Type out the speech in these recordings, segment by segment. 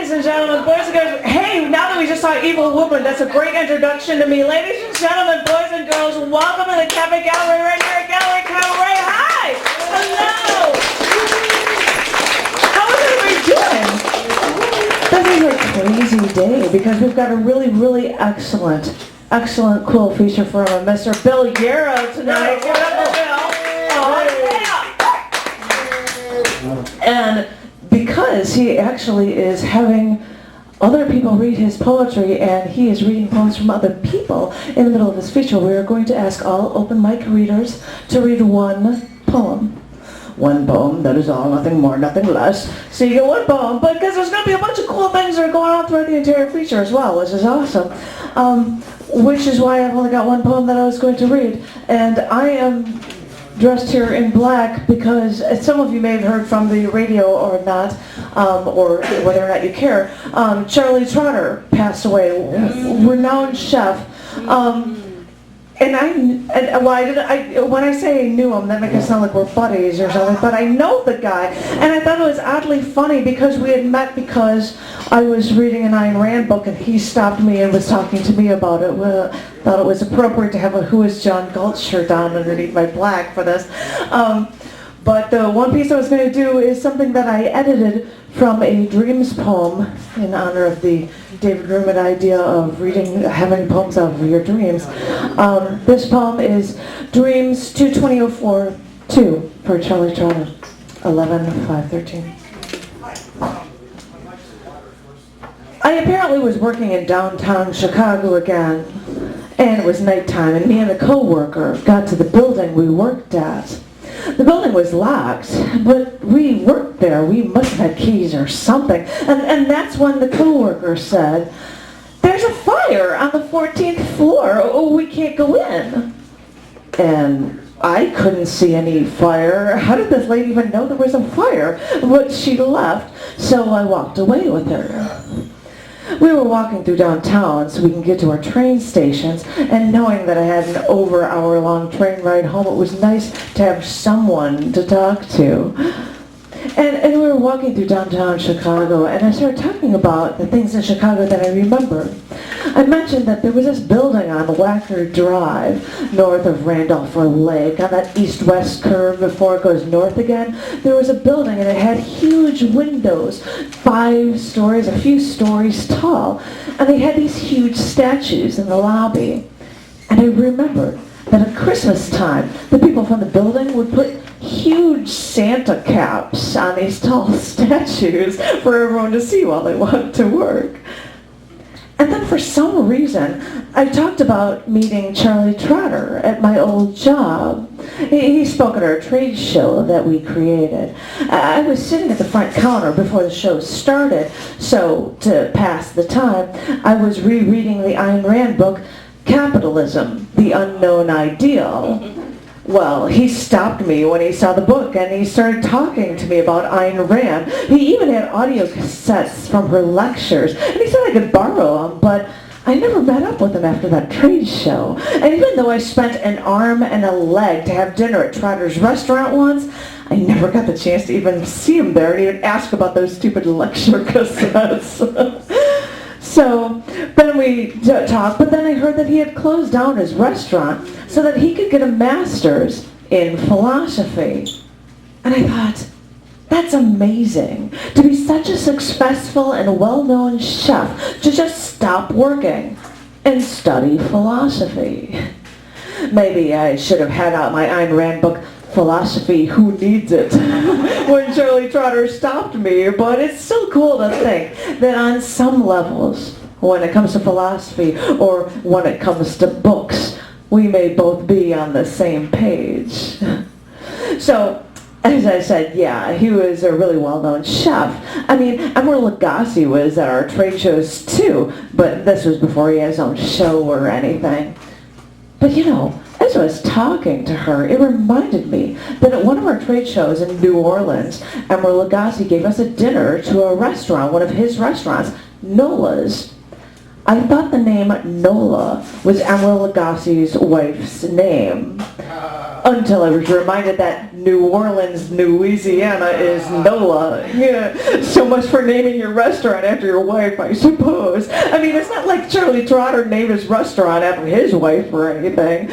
ladies and gentlemen, boys and girls. Hey, now that we just saw Evil Woman, that's a great introduction to me. Ladies and gentlemen, boys and girls, welcome to the Cabaret Gallery right here at Gallery Cabaret. Hi! Hello! How is everybody doing? This is a crazy day because we've got a really excellent, cool feature from Mr. Bill Yarrow tonight. Give it up for Bill. And because he actually is having other people read his poetry, and he is reading poems from other people in the middle of his feature, we are going to ask all open mic readers to read one poem. One poem, that is all, nothing more, nothing less. So you get one poem, but because there's going to be a bunch of cool things that are going on throughout the entire feature as well, which is awesome. Which is why I've only got one poem that I was going to read. And I am dressed here in black because, as some of you may have heard from the radio or not, or whether or not you care, Charlie Trotter passed away, renowned chef. When I say I knew him, that makes it sound like we're buddies or something, but I know the guy, and I thought it was oddly funny because we had met because I was reading an Ayn Rand book and he stopped me and was talking to me about it. Thought it was appropriate to have a Who is John Galt shirt on underneath my black for this. But the one piece I was going to do is something that I edited from a dreams poem in honor of the David Ruman idea of having poems out of your dreams. This poem is Dreams 22042 for Charlie Trotter, 11/5/13. I apparently was working in downtown Chicago again, and it was nighttime, and me and a coworker got to the building we worked at. The building was locked, but we worked there. We must have had keys or something. And that's when the coworker said, "There's a fire on the 14th floor. Oh, we can't go in." And I couldn't see any fire. How did this lady even know there was a fire? But she left, so I walked away with her. We were walking through downtown so we can get to our train stations, and knowing that I had an hour-long train ride home, it was nice to have someone to talk to. And we were walking through downtown Chicago, and I started talking about the things in Chicago that I remembered. I mentioned that there was this building on Wacker Drive, north of Randolph Lake, on that east-west curve before it goes north again. There was a building, and it had huge windows, 5 stories, a few stories tall, and they had these huge statues in the lobby. And I remembered that at Christmas time, the people from the building would put huge Santa caps on these tall statues for everyone to see while they walked to work. And then for some reason, I talked about meeting Charlie Trotter at my old job. He spoke at our trade show that we created. I was sitting at the front counter before the show started, so to pass the time, I was rereading the Ayn Rand book, Capitalism, the Unknown Ideal. Well, he stopped me when he saw the book, and he started talking to me about Ayn Rand. He even had audio cassettes from her lectures, and he said I could borrow them, but I never met up with him after that trade show. And even though I spent an arm and a leg to have dinner at Trotter's restaurant once, I never got the chance to even see him there and even ask about those stupid lecture cassettes. So then we talked, but then I heard that he had closed down his restaurant so that he could get a master's in philosophy. And I thought, that's amazing. To be such a successful and well-known chef, to just stop working and study philosophy. Maybe I should have had out my Ayn Rand book, Philosophy, Who Needs It, when Charlie Trotter stopped me, but it's still cool to think that on some levels, when it comes to philosophy or when it comes to books, we may both be on the same page. So, as I said, yeah, he was a really well-known chef. I mean, Emeril Lagasse was at our trade shows too, but this was before he had his own show or anything. But you know, as I was talking to her, it reminded me that at one of our trade shows in New Orleans, Emeril Lagasse gave us a dinner to a restaurant, one of his restaurants, Nola's. I thought the name Nola was Emeril Lagasse's wife's name, until I was reminded that New Orleans, Louisiana is NOLA. Yeah, so much for naming your restaurant after your wife, I suppose. I mean, it's not like Charlie Trotter named his restaurant after his wife or anything.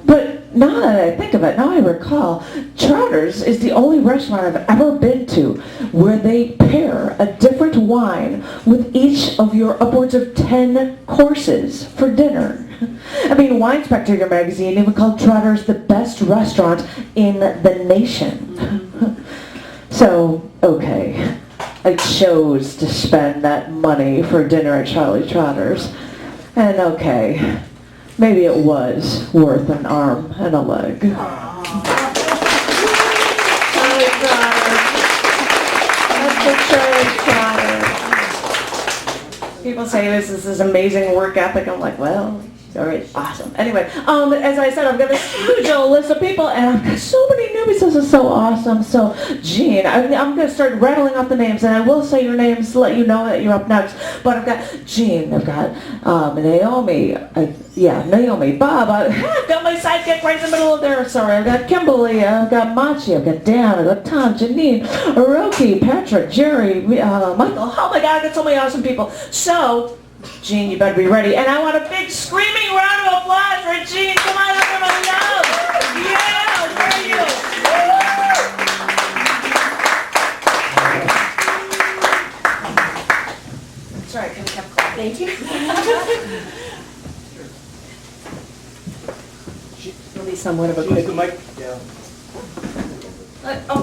But now that I think of it, now I recall, Trotter's is the only restaurant I've ever been to where they pair a different wine with each of your upwards of 10 courses for dinner. I mean, Wine Spectator magazine even called Trotter's the best restaurant in the nation. So, okay, I chose to spend that money for dinner at Charlie Trotter's. And okay, maybe it was worth an arm and a leg. Charlie Trotter. That's for Charlie Trotter. People say this is this amazing work ethic. I'm like, well, all right, awesome. Anyway, as I said, I've got this huge old list of people, and I've got so many newbies. This is so awesome. So, Jean, I'm going to start rattling off the names, and I will say your names to let you know that you're up next. But I've got Jean, I've got Naomi, Naomi, Bob. I've got my sidekick right in the middle of there. Sorry, I've got Kimberly, I've got Machi, I've got Dan, I've got Tom, Jenene, Oroki, Patrick, Jerry, Michael. Oh my God, I've got so many awesome people. So, Jean, you better be ready. And I want a big screaming round of applause for Jean. Come on up here, my love. Yeah, where are you? That's right, can we have clap? Thank you. It'll be somewhat of a quick. The mic. Yeah.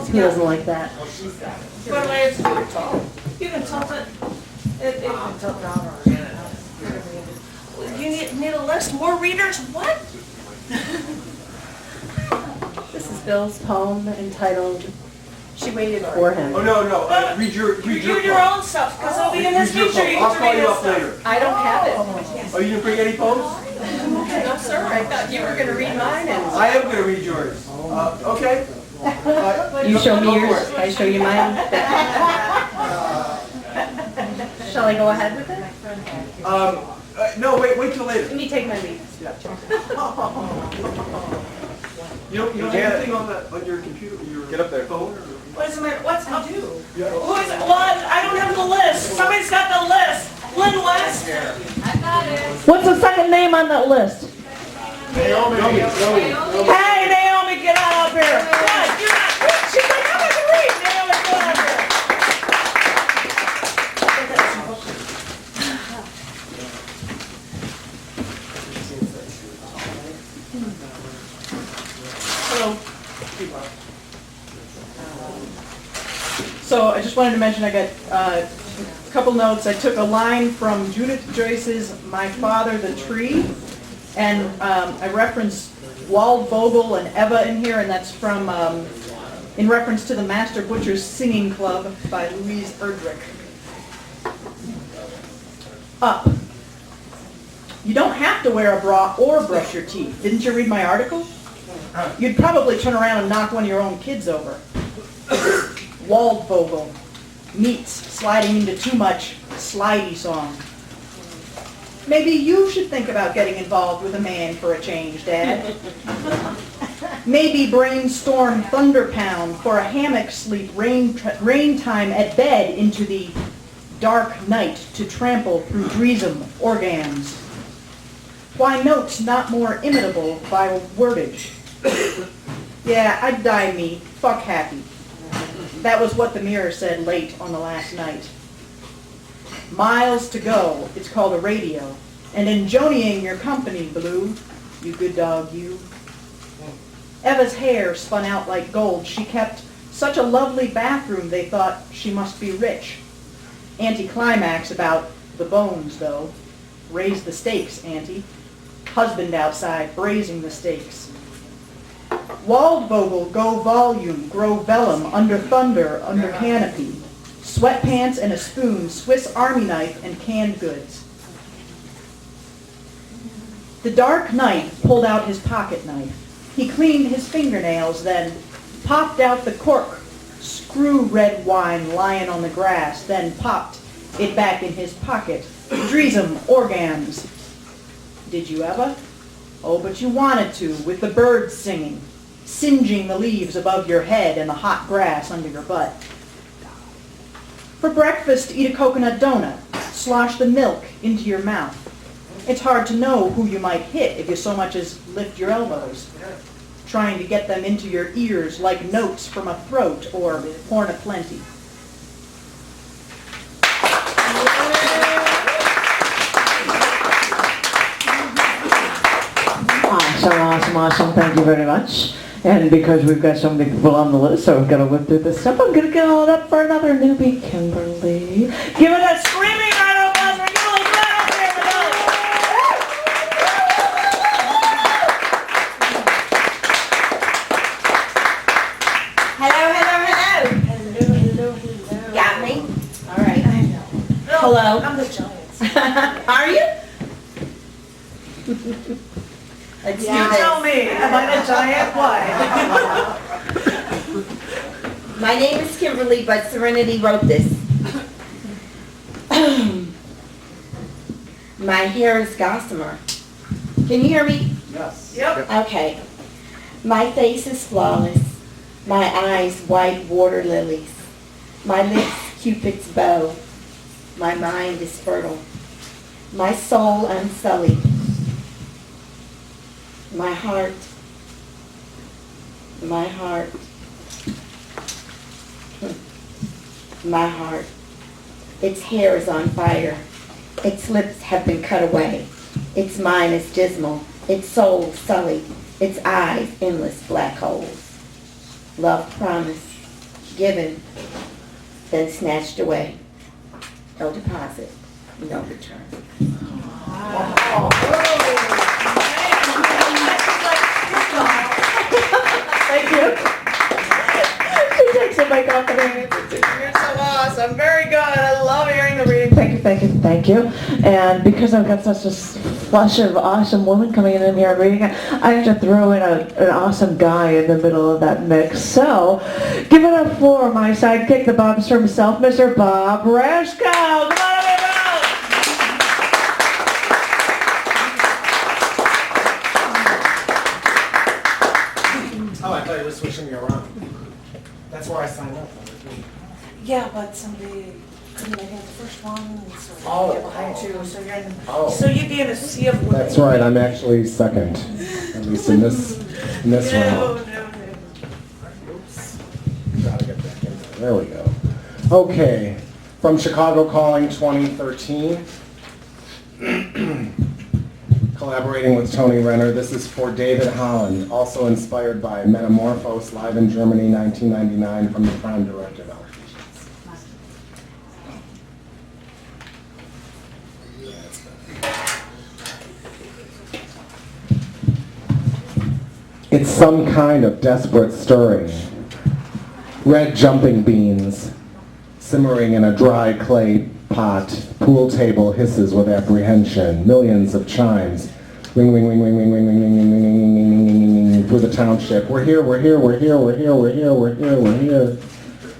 He doesn't like that. Oh, she's got it. By the way, it's too tall. You can tilt it. It can tilt down. You need a list? More readers? What? This is Bill's poem entitled "She Waited for Him." Oh no! Read your own stuff because it'll be in this future. You I'll can call read you this up stuff. later. I don't have it. Oh, you didn't bring any poems? No, sir. I thought you were going to read mine. I am going to read yours. Okay. You show me yours. I show you mine. Shall I go ahead with it? No, wait till later. Let me take my leave. Yeah. You don't have anything on your computer, your Get up there. phone? Or? What is it? What's up? Yeah. Who is it? Well, I don't have the list. Somebody's got the list. Lynn Wwst. I got it. What's the second name on that list? Naomi. Hey, Naomi, get on up here. What? You're not. She's like, I'm not going to read. Naomi, get on up here. Hello. So I just wanted to mention I got a couple notes. I took a line from Judith Joyce's "My Father the Tree," and I referenced Waldvogel and Eva in here, and that's from in reference to the Master Butcher's Singing Club by Louise Erdrich. Up. You don't have to wear a bra or brush your teeth. Didn't you read my article? You'd probably turn around and knock one of your own kids over. Waldvogel. Meets sliding into too much slidey song. Maybe you should think about getting involved with a man for a change, Dad. Maybe brainstorm Thunder Pound for a hammock sleep rain time at bed into the dark night to trample through Dreesem organs. Why notes not more imitable by wordage? Yeah, I'd die me. Fuck happy. That was what the mirror said late on the last night. Miles to go. It's called a radio. And enjoying your company, Blue. You good dog, you. Eva's hair spun out like gold. She kept such a lovely bathroom they thought she must be rich. Anticlimax about the bones, though. Raise the stakes, Auntie. Husband outside, braising the stakes. Waldvogel, go volume, grow vellum, under thunder, under canopy. Sweatpants and a spoon, Swiss Army knife and canned goods. The dark knight pulled out his pocket knife. He cleaned his fingernails, then popped out the cork, screw red wine lying on the grass, then popped it back in his pocket. Dreesem organs. Did you ever? Oh, but you wanted to, with the birds singing. singeing the leaves above your head and the hot grass under your butt. For breakfast, eat a coconut donut. Slosh the milk into your mouth. It's hard to know who you might hit if you so much as lift your elbows, trying to get them into your ears like notes from a throat or horn of plenty. Awesome. Thank you very much. And because we've got so many people on the list, so we've got to whip through this stuff, I'm going to get it up for another newbie, Kimberly. Give it a screaming round of applause for Kimberly. Hello. Got me? All right. Hello. I'm the Giants. Are you? Let's do this. Tell me, am I the giant? Why? My name is Kimberly, but Serenity wrote this. My hair is gossamer. Can you hear me? Yes. Yep. Okay. My face is flawless. My eyes white water lilies. My lips Cupid's bow. My mind is fertile. My soul unsullied. My heart. My heart. Its hair is on fire. Its lips have been cut away. Its mind is dismal. Its soul sullied. Its eyes endless black holes. Love promised, given, then snatched away. No deposit, no return. Thank you. She takes it by confidence. You're so awesome. Very good. I love hearing the reading. Thank you. And because I've got such a flush of awesome women coming in here and reading it, I have to throw in an awesome guy in the middle of that mix. So, give it up for my sidekick, the Bobster himself, Mr. Bob Rashkow. Come on, everyone! Oh, I thought you were switching me around. That's where I signed up. Yeah, but somebody couldn't make it the first one, and so Oh. you're behind two, so you're in. Oh. So you'd be in a sea of women. That's right, I'm actually second, at least in this round. Oops. Gotta get back in there. There we go. Okay, from Chicago Calling 2013. Collaborating with Tony Renner, this is for David Holland, also inspired by Metamorphose, live in Germany, 1999, from the Prime Directive album. It's some kind of desperate stirring. Red jumping beans, simmering in a dry clay pot. Pool table hisses with apprehension. Millions of chimes. Ring, ring, ring, ring, ring, ring, ring, ring, ring, ring, ring, ring, ring, ring, through the township. We're here, we're here, we're here, we're here, we're here, we're here, we're here.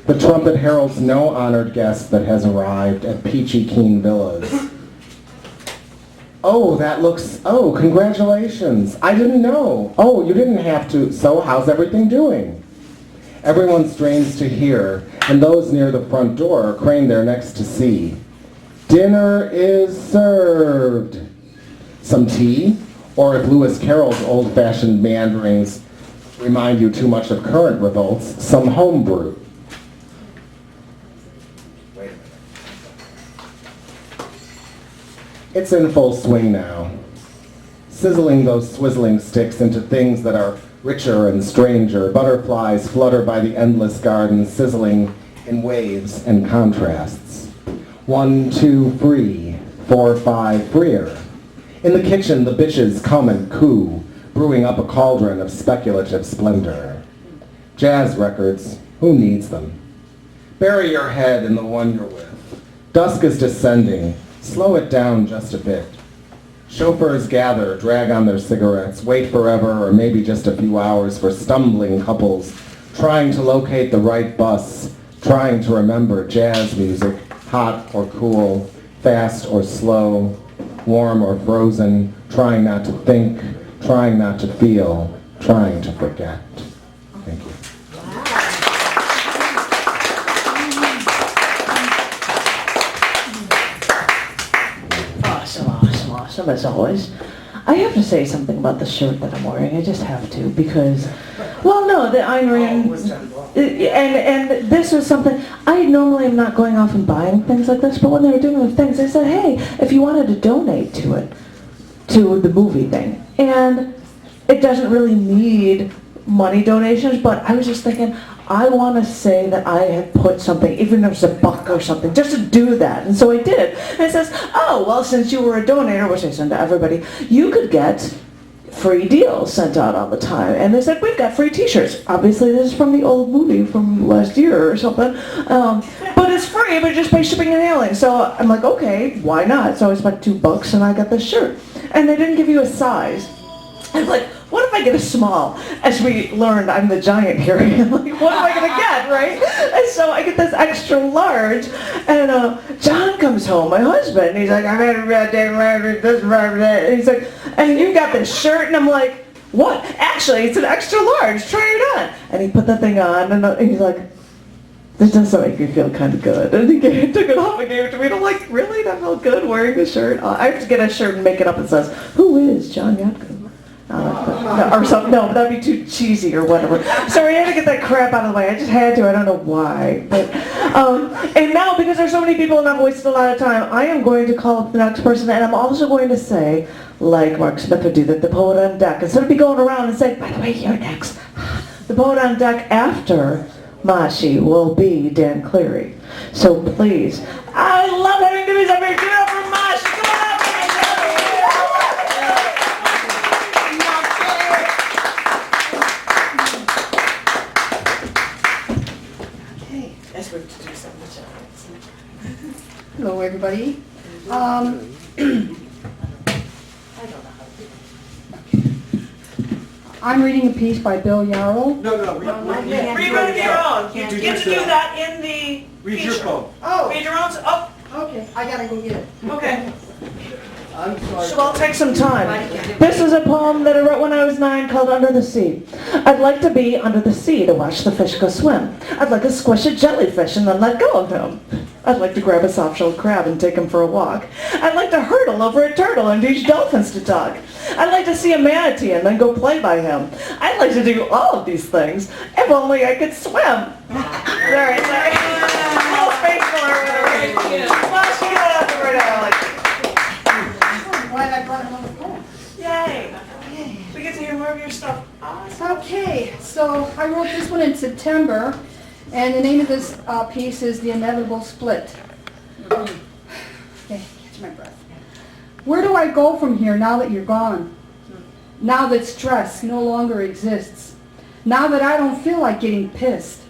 The trumpet heralds no honored guest that has arrived at Peachy Keen Villas. Oh, congratulations. I didn't know. Oh, you didn't have to. So, how's everything doing? Everyone strains to hear, and those near the front door crane their necks to see. Dinner is served. Some tea? Or if Lewis Carroll's old-fashioned meanderings remind you too much of current revolts, some home brew. Wait a minute. It's in full swing now, sizzling those swizzling sticks into things that are richer and stranger. Butterflies flutter by the endless garden, sizzling in waves and contrasts. 1, 2, free, 4, 5, freer. In the kitchen, the bitches come and coo, brewing up a cauldron of speculative splendor. Jazz records, who needs them? Bury your head in the one you're with. Dusk is descending. Slow it down just a bit. Chauffeurs gather, drag on their cigarettes, wait forever or maybe just a few hours for stumbling couples, trying to locate the right bus, trying to remember jazz music, hot or cool, fast or slow, warm or frozen, trying not to think, trying not to feel, trying to forget. awesome as always. I have to say something about the shirt that I'm wearing. I just have to because, well, no, the iron, and this was something, I normally am not going off and buying things like this, but when they were doing the things, they said, hey, if you wanted to donate to it, to the movie thing, and it doesn't really need money donations, but I was just thinking, I want to say that I had put something, even if it was $1 or something, just to do that. And so I did. And it says, oh, well, since you were a donator, which I send to everybody, you could get free deals sent out all the time. And they said, we've got free t-shirts. Obviously, this is from the old movie from last year or something. But it's free, but just pay shipping and handling. So I'm like, okay, why not? So I spent $2 and I got this shirt. And they didn't give you a size. I'm like, what if I get a small? As we learned, I'm the giant here. I'm like, what am I going to get, right? And so I get this extra large, and John comes home, my husband, and he's like, I'm going to this, and he's like, and you got this shirt, and I'm like, what? Actually, it's an extra large. Try it on. And he put the thing on, and he's like, this doesn't make me feel kind of good. And he took it off and gave it to me, and I'm like, really? That felt good wearing the shirt? I have to get a shirt and make it up that says, who is John Yatko? Or something. No, that'd be too cheesy or whatever. So we had to get that crap out of the way. I just had to. I don't know why. But and now, because there's so many people and I've wasted a lot of time, I am going to call up the next person, and I'm also going to say, like Mark Smith would do, that the poet on deck, instead of me going around and saying, by the way, you're next, the poet on deck after Machi will be Dan Cleary. So please, I love having movies up here. Give it up for Machi. Come on up. Hello, everybody. I'm reading a piece by Bill Yarrow. No, Read it your own. You get to do that in the read your poem. Oh, Read your own. Oh, okay. I gotta go get it. okay. I'm sorry. So I'll take some time. This is a poem that I wrote when I was 9 called Under the Sea. I'd like to be under the sea to watch the fish go swim. I'd like to squish a jellyfish and then let go of him. I'd like to grab a soft-shelled crab and take him for a walk. I'd like to hurdle over a turtle and teach dolphins to talk. I'd like to see a manatee and then go play by him. I'd like to do all of these things if only I could swim. Sorry. A little faithful or whatever. Well, she got out the word I like. Glad I brought another poem. Yay! We get to hear more of your stuff. Awesome. Okay, so I wrote this one in September, and the name of this piece is The Inevitable Split. Okay, catch my breath. Where do I go from here now that you're gone? Now that stress no longer exists. Now that I don't feel like getting pissed.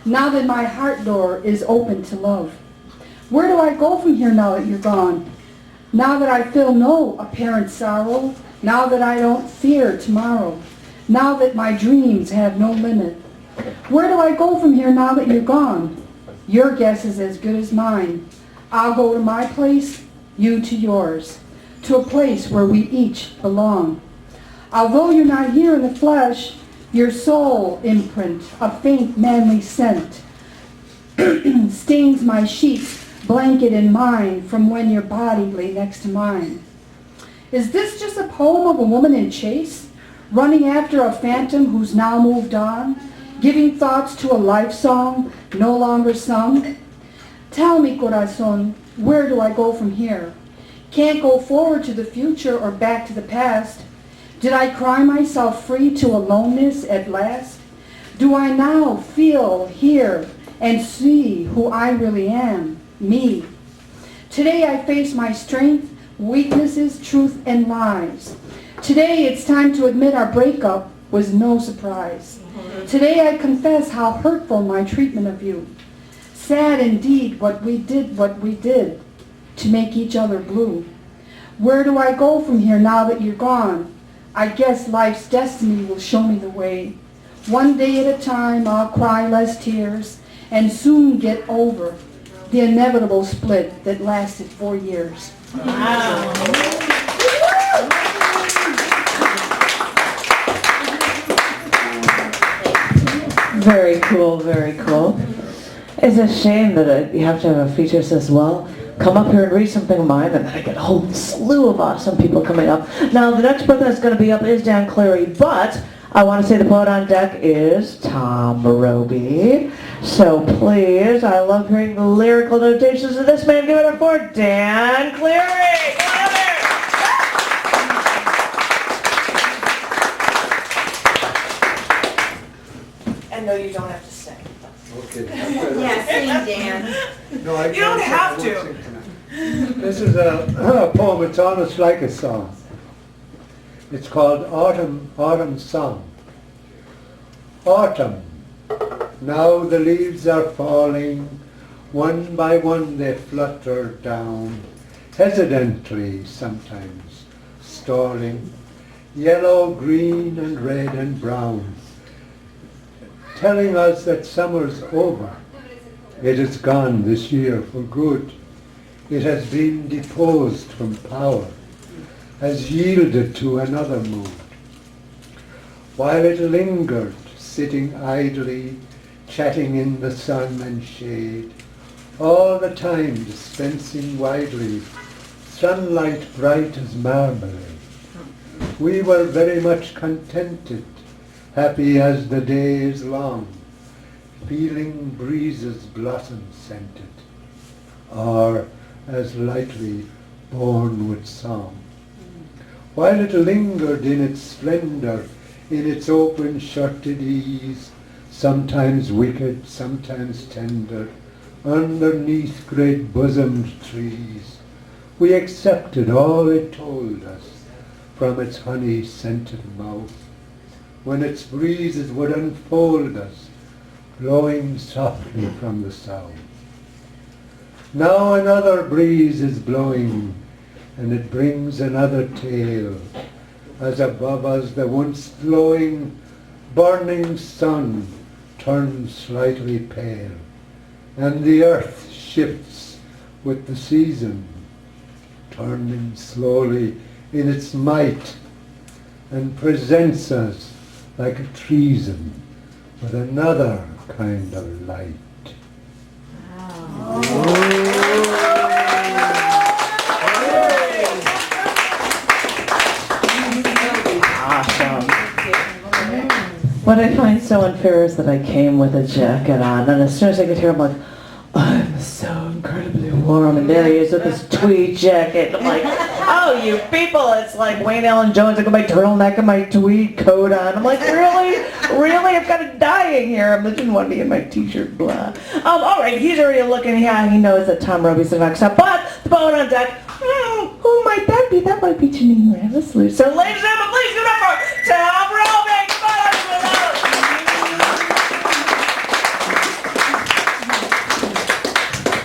Now that my heart door is open to love. Where do I go from here now that you're gone? Now that I feel no apparent sorrow. Now that I don't fear tomorrow. Now that my dreams have no limit. Where do I go from here now that you're gone? Your guess is as good as mine. I'll go to my place, you to yours, to a place where we each belong. Although you're not here in the flesh, your soul imprint, a faint manly scent, stains my sheets, blanket and mine, from when your body lay next to mine. Is this just a poem of a woman in chase, running after a phantom who's now moved on, giving thoughts to a life song no longer sung? Tell me, corazón, where do I go from here? Can't go forward to the future or back to the past. Did I cry myself free to aloneness at last? Do I now feel, hear, and see who I really am, me? Today I face my strength, weaknesses, truth, and lies. Today it's time to admit our breakup was no surprise. Today I confess how hurtful my treatment of you. Sad indeed what we did to make each other blue. Where do I go from here now that you're gone? I guess life's destiny will show me the way. One day at a time I'll cry less tears and soon get over the inevitable split that lasted 4 years. Wow. Very cool, very cool. It's a shame that you have to have a feature says, well, come up here and read something of mine, and then I get a whole slew of awesome people coming up. Now, the next person that's going to be up is Dan Cleary, but I want to say the poet on deck is Tom Roby. So please, I love hearing the lyrical notations of this man. Give it up for Dan Cleary. Come on up here. And no, you don't have to sing. Okay. Yeah, sing, Dan. No, I You don't can't have sing, I to. won't sing tonight. This is a poem. It's almost like a song. It's called Autumn Song. Autumn. Now the leaves are falling. One by one they flutter down, hesitantly sometimes, stalling. Yellow, green and red and brown, telling us that summer's over. It is gone this year for good. It has been deposed from power, has yielded to another mood. While it lingered, sitting idly, chatting in the sun and shade, all the time dispensing widely, sunlight bright as marmalade. We were very much contented, happy as the day is long, feeling breezes blossom scented, or as lightly born with song. While it lingered in its splendor, in its open-shirted ease, sometimes wicked, sometimes tender, underneath great bosomed trees, we accepted all it told us from its honey-scented mouth, when its breezes would unfold us, blowing softly from the south. Now another breeze is blowing, and it brings another tale, as above us the once glowing, burning sun turns slightly pale, and the earth shifts with the season, turning slowly in its might, and presents us like a treason with another kind of light. Awesome. What I find so unfair is that I came with a jacket on, and as soon as I get here, I'm like, I'm so incredibly warm, and there he is with his tweed jacket. I'm like, oh, you people, it's like Wayne Allen Jones. I got my turtleneck and my tweed coat on. I'm like, really? Really? I've got it dying here. I didn't want to be in my t-shirt, blah. All right, he's already looking, yeah, he knows that Tom Roby's the next up, but the boat on deck, who might that be? That might be Jenene Ravesloot. So ladies and gentlemen, please give it up for Tom Roby. Come on,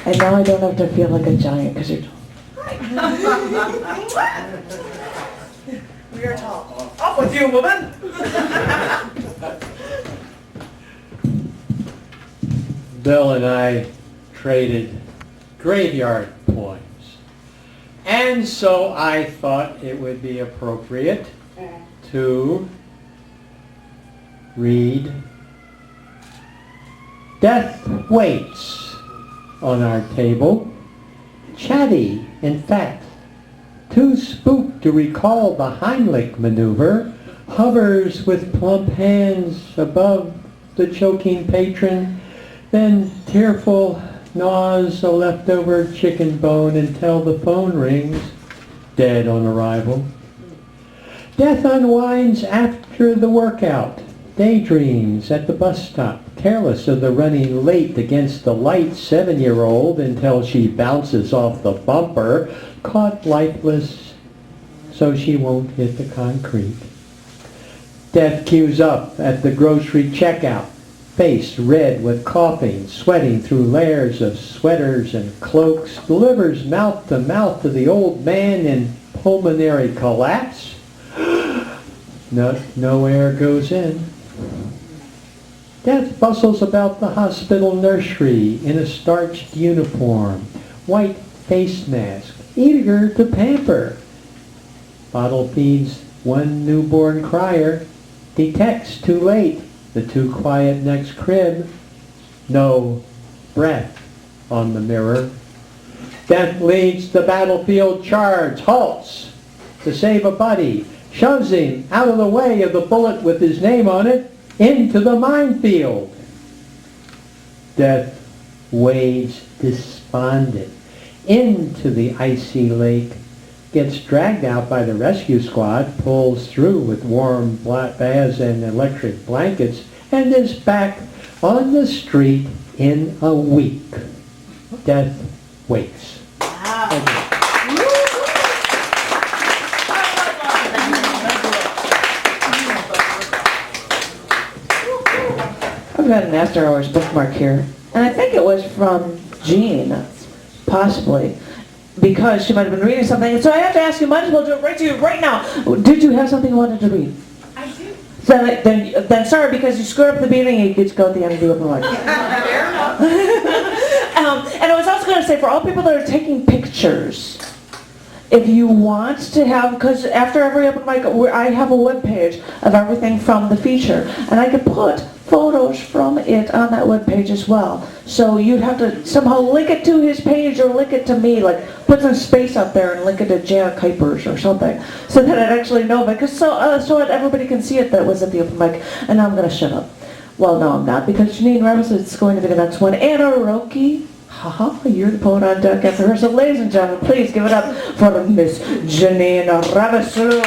and now I don't have to feel like a giant because you're We are tall. Up with you, woman. Bill and I traded graveyard poems. And so I thought it would be appropriate to read Death Waits on our table. Chatty, in fact, too spooked to recall the Heimlich maneuver, hovers with plump hands above the choking patron, then tearful gnaws a leftover chicken bone until the phone rings, dead on arrival. Death unwinds after the workout, daydreams at the bus stop, careless of the running late against the light 7-year-old until she bounces off the bumper, caught lifeless so she won't hit the concrete. Death queues up at the grocery checkout, face red with coughing, sweating through layers of sweaters and cloaks, delivers mouth to mouth to the old man in pulmonary collapse. No air goes in. Death bustles about the hospital nursery in a starched uniform, white face mask, eager to pamper. Bottle feeds one newborn crier, detects too late the too quiet next crib. No breath on the mirror. Death leads the battlefield charge, halts to save a buddy, shoves him out of the way of the bullet with his name on it into the minefield. Death wades despondent into the icy lake, gets dragged out by the rescue squad, pulls through with warm baths and electric blankets, and is back on the street in a week. Death waits. I've got an After Hours bookmark here, and I think it was from Jean, possibly, because she might have been reading something. So I have to ask you, might as well do it right to you right now. Did you have something you wanted to read? I do. Then sorry, because you screwed up the beginning, you get to go at the end of the open mic. Fair enough. And I was also going to say, for all people that are taking pictures, if you want to have, because after every open mic, I have a web page of everything from the feature, and I could put photos from it on that web page as well. So you'd have to somehow link it to his page or link it to me, like put some space up there and link it to Janet Kuypers or something, so that I'd actually know, because so that everybody can see it that was at the open mic. And now I'm going to shut up. Well, no, I'm not, because Jenene Ravesloot is going to be the next one. And Oroki, haha, you're the poet on deck after her. So ladies and gentlemen, please give it up for Miss Jenene Ravesloot.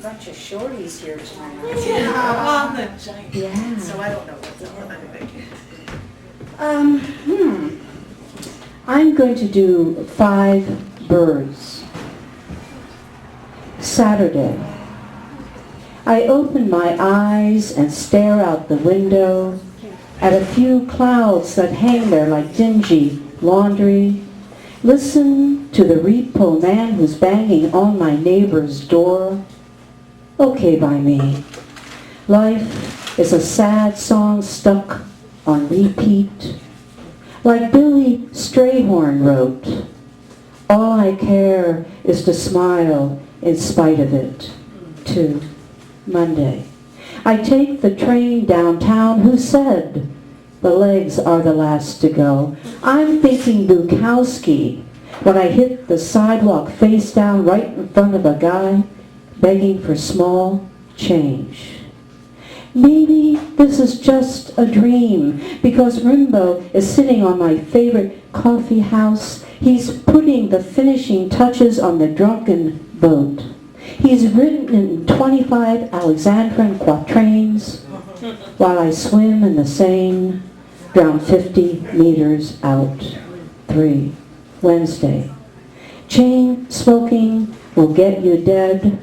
Bunch of shorties here tonight. I'm the giant. Yeah. So I don't know what's on my big. I'm going to do 5 birds. Saturday. I open my eyes and stare out the window at a few clouds that hang there like dingy laundry. Listen to the repo man who's banging on my neighbor's door. Okay by me. Life is a sad song stuck on repeat. Like Billy Strayhorn wrote, all I care is to smile in spite of it. To Monday. I take the train downtown. Who said the legs are the last to go? I'm thinking Bukowski when I hit the sidewalk face down right in front of a guy begging for small change. Maybe this is just a dream, because Rimbo is sitting on my favorite coffee house. He's putting the finishing touches on the drunken boat. He's written in 25 Alexandrine quatrains while I swim in the Seine, drown 50 meters out. 3. Wednesday. Chain smoking will get you dead.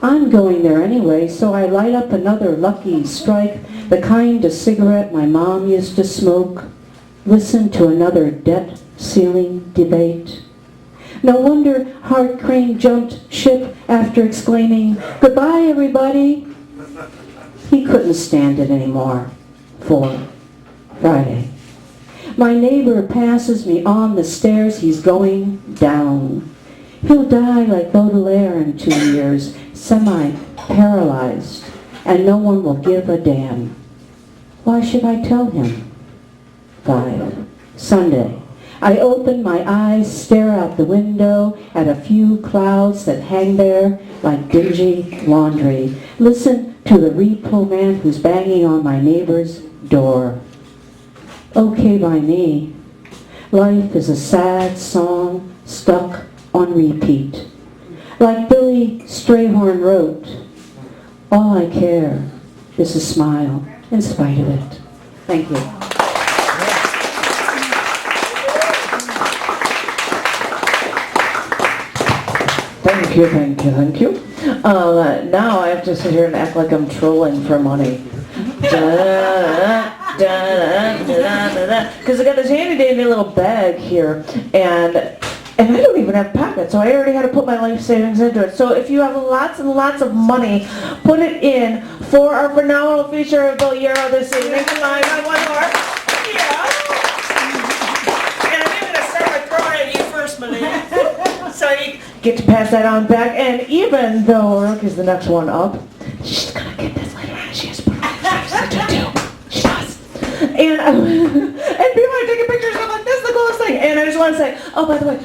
I'm going there anyway, so I light up another Lucky Strike, the kind of cigarette my mom used to smoke. Listen to another debt ceiling debate. No wonder Hart Crane jumped ship after exclaiming, "Goodbye, everybody." He couldn't stand it anymore. 4. Friday. My neighbor passes me on the stairs. He's going down. He'll die like Baudelaire in 2 years, semi-paralyzed, and no one will give a damn. Why should I tell him? 5. Sunday. I open my eyes, stare out the window at a few clouds that hang there like dingy laundry. Listen to the repo man who's banging on my neighbor's door. Okay by me. Life is a sad song stuck on repeat. Like Billy Strayhorn wrote, all I care is to smile in spite of it. Thank you. Thank you, thank you, thank you. Now I have to sit here and act like I'm trolling for money. Because I got this handy dandy little bag here, and I don't even have pockets, so I already had to put my life savings into it. So if you have lots and lots of money, put it in for our phenomenal feature of Bill Yarrow this evening. Come on, one more. Yeah. And I'm even going to start by throwing at you first, Manny. So you get to pass that on back. And even though Oroki's the next one up, she's gonna get this later on. She has to put her on too. She does. And people are taking pictures. I'm like, this is the coolest thing. And I just want to say, oh, by the way,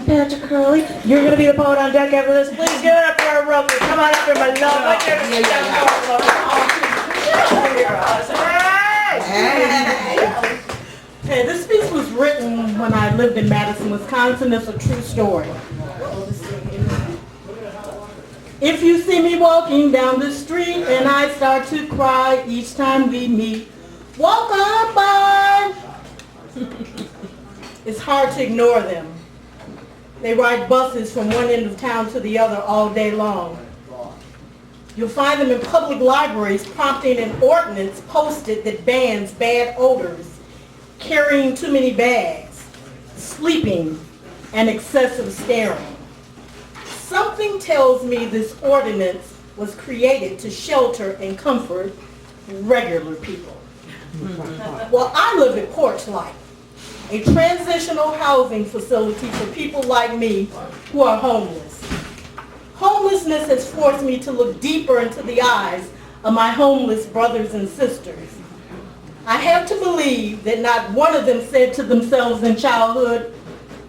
Patrick Hurley, you're going to be the poet on deck after this. Please give it up for our Roby. Come on up here, my love. Right there. Hey, this piece was written when I lived in Madison, Wisconsin. It's a true story. If you see me walking down the street and I start to cry each time we meet, walk on by. It's hard to ignore them. They ride buses from one end of town to the other all day long. You'll find them in public libraries prompting an ordinance posted that bans bad odors, carrying too many bags, sleeping, and excessive staring. Something tells me this ordinance was created to shelter and comfort regular people. Well, I live at Porch Light, a transitional housing facility for people like me who are homeless. Homelessness has forced me to look deeper into the eyes of my homeless brothers and sisters. I have to believe that not one of them said to themselves in childhood,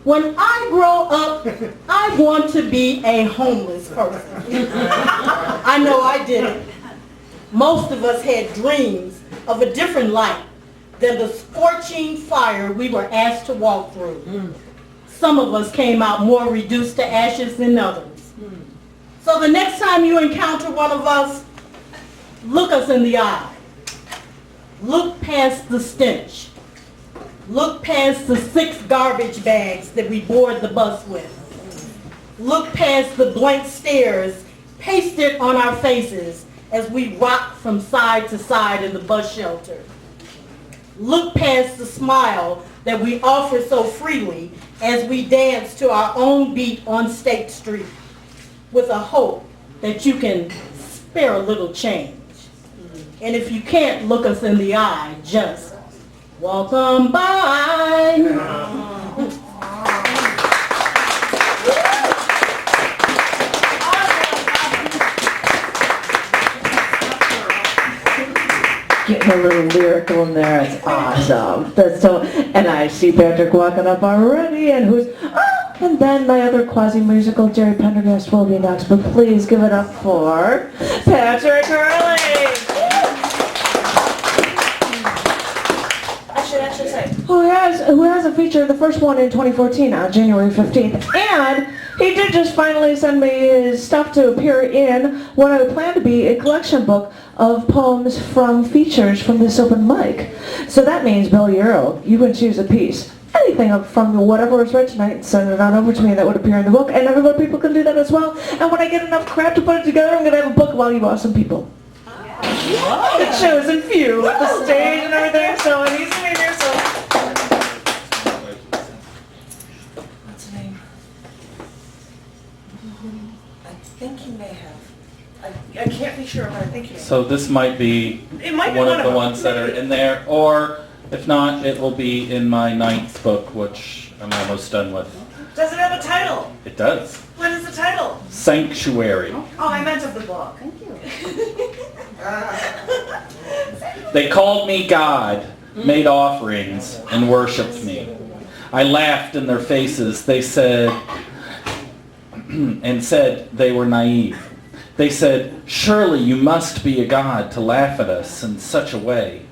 when I grow up, I want to be a homeless person. I know I didn't. Most of us had dreams of a different life than the scorching fire we were asked to walk through. Some of us came out more reduced to ashes than others. So the next time you encounter one of us, look us in the eye. Look past the stench. Look past the 6 garbage bags that we board the bus with. Look past the blank stares pasted on our faces as we rock from side to side in the bus shelter. Look past the smile that we offer so freely as we dance to our own beat on State Street, with a hope that you can spare a little change. And if you can't look us in the eye, just walk on by. Getting a little lyrical in there. It's awesome. That's so. And I see Patrick walking up already, and and then my other quasi-musical, Jerry Pendergast, will be next. But please give it up for Patrick Hurley. I should actually say who has a feature, the first one in 2014 on January 15th, and he did just finally send me his stuff to appear in what I would plan to be a collection book of poems from features from this open mic. So that means, Bill Yarrow, you can choose a piece. Anything from whatever was read tonight and send it on over to me, that would appear in the book. And other people can do that as well. And when I get enough crap to put it together, I'm going to have a book of all you awesome people. The chosen few with the stage and everything. So it needs to be here. So what's her name? I think he may have. I can't be sure, but I think he may. So this might be one of the ones that are in there, or if not, it will be in my 9th book, which I'm almost done with. Does it have a title? It does. What is the title? Sanctuary. Oh, I meant of the book. Thank you. They called me God, made offerings, and worshipped me. I laughed in their faces. They said, and said they were naive. They said, surely you must be a god to laugh at us in such a way.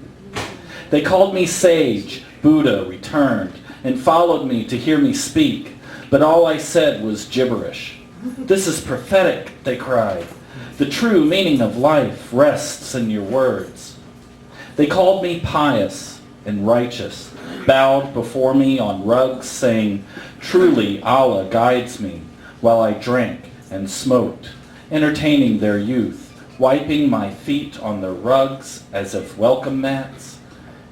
They called me sage, Buddha returned, and followed me to hear me speak, but all I said was gibberish. This is prophetic, they cried. The true meaning of life rests in your words. They called me pious and righteous, bowed before me on rugs, saying, truly Allah guides me, while I drank and smoked, entertaining their youth, wiping my feet on the rugs as if welcome mats.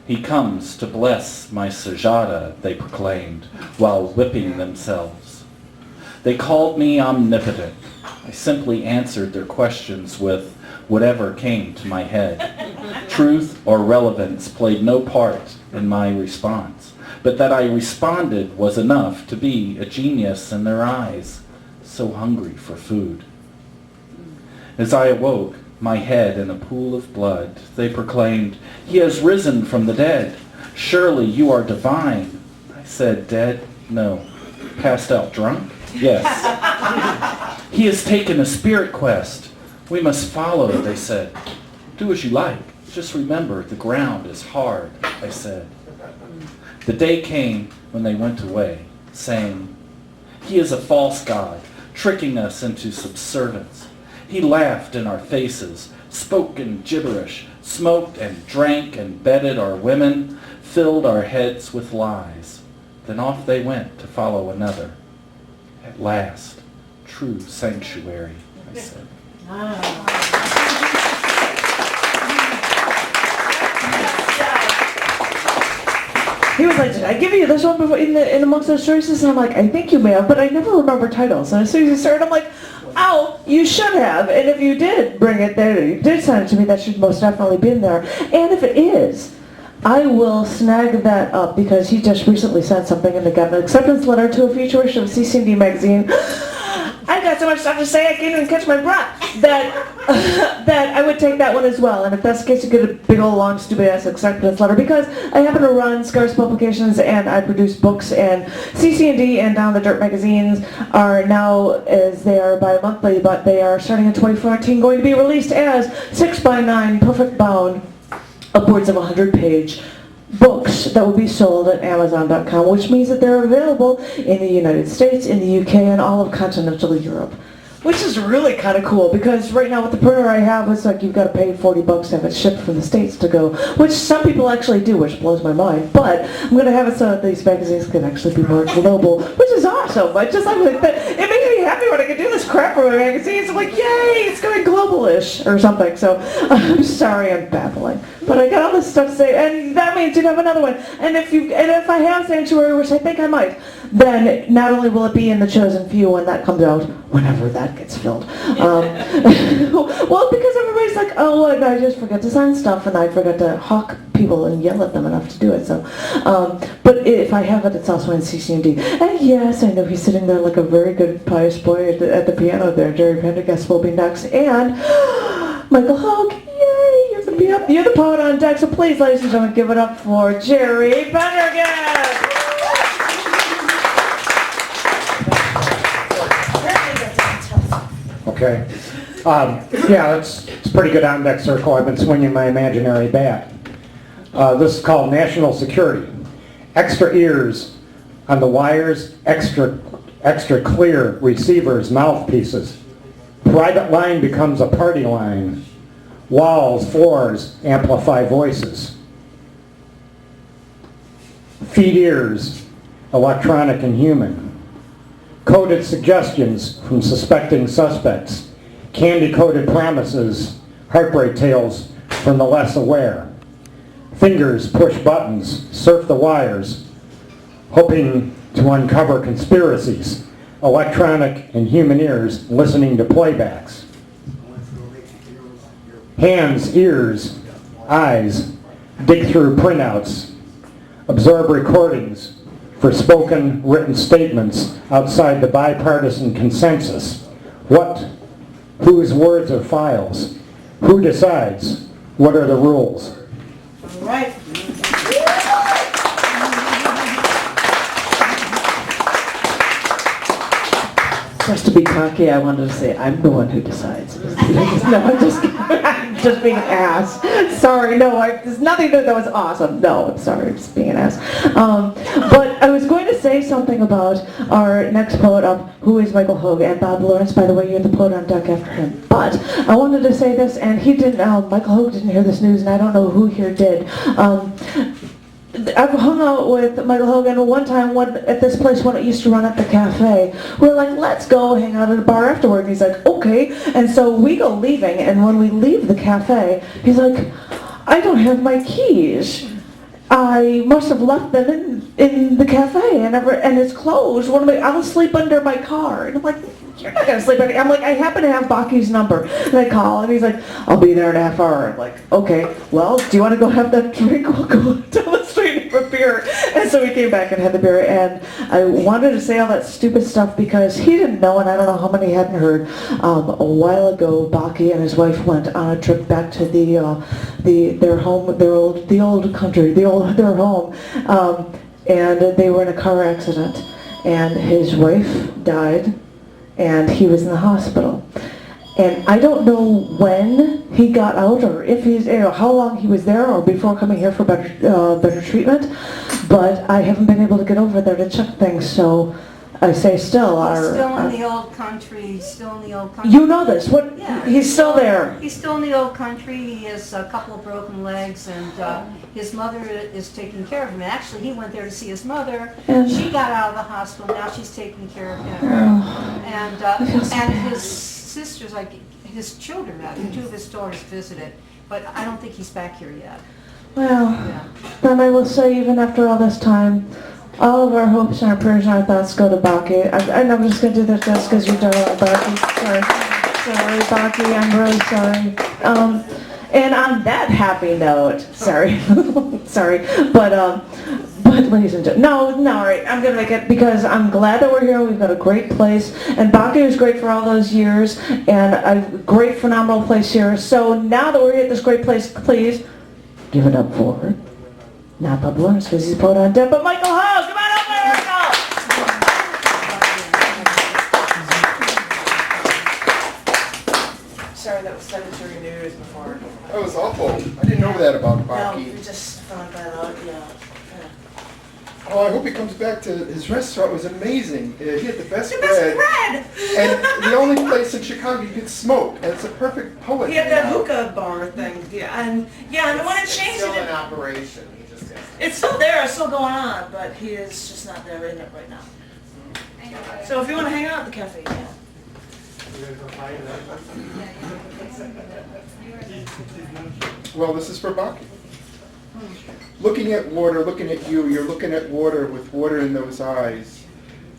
He comes to bless my sajada, they proclaimed, while whipping themselves. They called me omnipotent. I simply answered their questions with whatever came to my head. Truth or relevance played no part in my response, but that I responded was enough to be a genius in their eyes, so hungry for food. As I awoke, my head in a pool of blood, they proclaimed, "He has risen from the dead. Surely you are divine." I said, "Dead? No. Passed out drunk? Yes." "He has taken a spirit quest. We must follow," they said. "Do as you like. Just remember, the ground is hard," I said. The day came when they went away, saying, "He is a false god, tricking us into subservience. He laughed in our faces, spoke in gibberish, smoked and drank and bedded our women, filled our heads with lies. Then off they went to follow another. At last, true sanctuary," I said. He was like, "Did I give you this one before in amongst those choices?" And I'm like, "I think you may have, but I never remember titles." And as soon as he started, I'm like, "Oh, you should have. And if you did bring it there, you did send it to me, that should most definitely be in there. And if it is, I will snag that up because he just recently sent something and got an acceptance letter to a feature issue of CC&D magazine." I got so much stuff to say I can't even catch my breath. That I would take that one as well. And if that's the case, you get a big old long stupid ass acceptance letter because I happen to run Scarce Publications and I produce books, and CC&D and Down the Dirt magazines are now, as they are bi-monthly, but they are starting in 2014 going to be released as 6x9 perfect bound upwards of 100-page books that will be sold at Amazon.com, which means that they're available in the United States, in the UK, and all of continental Europe. Which is really kind of cool because right now with the printer I have, it's like you've got to pay $40 to have it shipped from the States to go, which some people actually do, which blows my mind. But I'm going to have it so that these magazines can actually be more global, which is awesome. I just like that. It makes me happy when I can do this crap for my magazines. I'm like, yay, it's going global-ish or something. So I'm sorry I'm babbling. But I got all this stuff to say, and that means you'd have another one. And if I have Sanctuary, which I think I might, then not only will it be in the chosen few when that comes out, whenever that gets filled. Well, because everybody's like, "Oh, and I just forget to sign stuff, and I forgot to hawk people and yell at them enough to do it." So, but if I have it, it's also in CC&D. And yes, I know he's sitting there like a very good pious boy at the piano there. Jerry Pendergast will be next, and Michael Hoag. Yay! You're the poet on deck. So please, ladies and gentlemen, give it up for Jerry Pendergast. Okay. Yeah, it's a pretty good on-deck circle. I've been swinging my imaginary bat. This is called National Security. Extra ears on the wires, extra clear receivers, mouthpieces. Private line becomes a party line. Walls, floors amplify voices. Feed ears, electronic and human. Coded suggestions from suspecting suspects. Candy-coated promises, heartbreak tales from the less aware. Fingers push buttons, surf the wires, hoping to uncover conspiracies. Electronic and human ears listening to playbacks. Hands, ears, eyes dig through printouts, absorb recordings for spoken, written statements outside the bipartisan consensus. What, whose words are files? Who decides? What are the rules? All right. Just to be cocky, I wanted to say I'm the one who decides. No, I'm just being an ass. Sorry, no, there's nothing that was awesome. No, I'm sorry, I'm just being an ass. But I was going to say something about our next poet up, who is Michael Hoag, and Bob Lawrence, by the way, you're the poet on deck after him. But I wanted to say this, and he didn't, Michael Hoag didn't hear this news, and I don't know who here did. I've hung out with Michael Hogan one time at this place when it used to run at the cafe. We're like, let's go hang out at a bar afterward. And he's like, okay. And so we go leaving, and when we leave the cafe, he's like, I don't have my keys. I must have left them in the cafe and it's closed. I'll sleep under my car. And I'm like, you're not gonna sleep under. I'm like, I happen to have Baki's number. And I call and he's like, I'll be there in a half hour. I'm like, okay, well, do you want to go have that drink? We'll go down the street and have a beer. And so we came back and had the beer. And I wanted to say all that stupid stuff because he didn't know, and I don't know how many hadn't heard. A while ago, Baki and his wife went on a trip back to their home, their old country, their home. And they were in a car accident, and his wife died, and he was in the hospital. And I don't know when he got out, or if he's, how long he was there, or before coming here for better treatment. But I haven't been able to get over there to check things. So I say still. Still in the old country. Still in the old country. You know this. What? Yeah, he's still there. He's still in the old country. He has a couple of broken legs, and his mother is taking care of him. Actually, he went there to see his mother. And she got out of the hospital. Now she's taking care of him. And his sisters, like his children, two of his daughters visited. But I don't think he's back here yet. Well, then I will say, even after all this time, all of our hopes and our prayers and our thoughts go to Baki. And I'm just going to do this just because you're talking about Baki. Sorry, Baki, I'm really sorry. And on that happy note, sorry, but ladies and gentlemen, no, all right, I'm going to make it because I'm glad that we're here. We've got a great place, and Baki was great for all those years, and a great, phenomenal place here. So now that we're here at this great place, please give it up for not Bob Lawrence because he's put on deck, but Michael Hoag. Come on up there, Michael! Sorry, that was sanitary news before. That was awful. I didn't know that about Baki. No, we just found that out, yeah. Oh, I hope he comes back to his restaurant. It was amazing. He had the best The bread. best bread! And the only place in Chicago you could smoke. And it's a perfect poet. He had that hookah bar thing, and I want to change Still in it. operation. He just It's still there, it's still going on, but he is just not there in it right now. So if you want to hang out at the cafe, yeah. Well, this is for Baki. Looking at water, looking at you, you're looking at water with water in those eyes.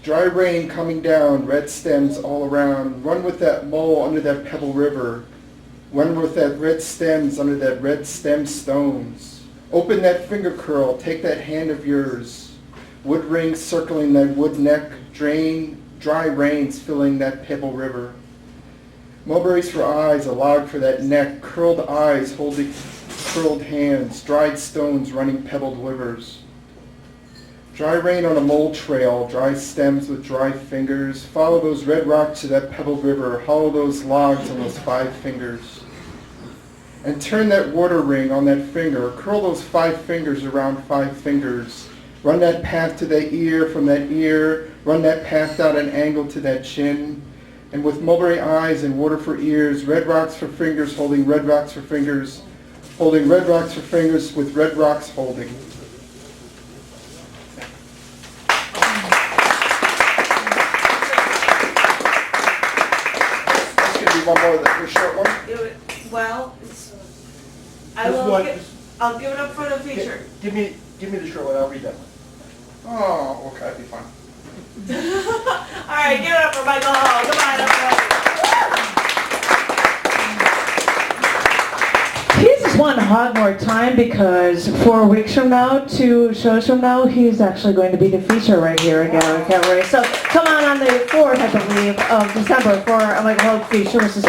Dry rain coming down, red stems all around. Run with that mole under that pebble river. Run with that red stems under that red stem stones. Open that finger curl, take that hand of yours. Wood rings circling that wood neck, dry rains filling that pebble river. Mulberries for eyes, a log for that neck, curled eyes holding curled hands, dried stones running pebbled livers. Dry rain on a mole trail, dry stems with dry fingers. Follow those red rocks to that pebbled river, hollow those logs on those 5 fingers. And turn that water ring on that finger, curl those 5 fingers around 5 fingers. Run that path to that ear, from that ear, run that path down an angle to that chin. And with mulberry eyes and water for ears, red rocks for fingers, holding red rocks for fingers, holding red rocks for fingers with red rocks holding. This could be one more, the short one. Well, I'll give it up for the feature. Give me the short one, I'll read that one. Oh, okay, that'd be fun. All right, give it up for Michael Hall. Come on, everybody. He just wanted to hog more time because 4 weeks from now, 2 shows from now, he's actually going to be the feature right here at Gallery Cabaret. So come on the 4th, I believe, of December for a Michael Hoag feature. This is